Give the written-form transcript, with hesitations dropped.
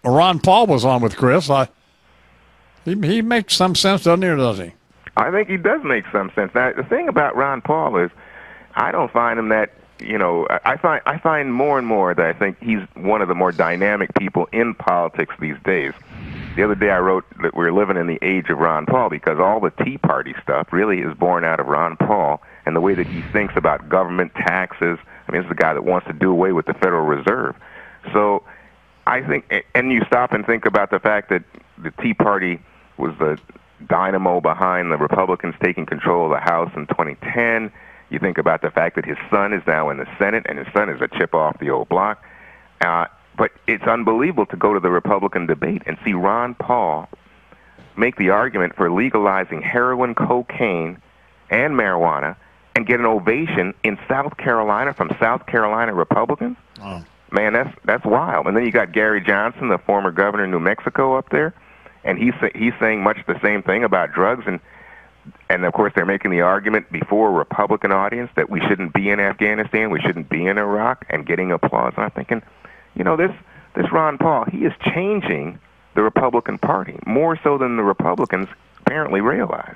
Ron Paul was on with Chris. He makes some sense, doesn't he, or does he? I think he does make some sense. Now, the thing about Ron Paul is, I don't find him that, I find more and more that I think he's one of the more dynamic people in politics these days. The other day I wrote that we're living in the age of Ron Paul because all the Tea Party stuff really is born out of Ron Paul and the way that he thinks about government taxes. I mean, this is a guy that wants to do away with the Federal Reserve. So I think, and you stop and think about the fact that the Tea Party was the dynamo behind the Republicans taking control of the House in 2010. You think about the fact that his son is now in the Senate, and his son is a chip off the old block. But it's unbelievable to go to the Republican debate and see Ron Paul make the argument for legalizing heroin, cocaine, and marijuana and get an ovation in South Carolina from South Carolina Republicans. Oh. Man, that's wild. And then you got Gary Johnson, the former governor of New Mexico, up there, and he's saying much the same thing about drugs. And of course, they're making the argument before a Republican audience that we shouldn't be in Afghanistan, we shouldn't be in Iraq, and getting applause. And I'm thinking, this Ron Paul, he is changing the Republican Party more so than the Republicans apparently realize.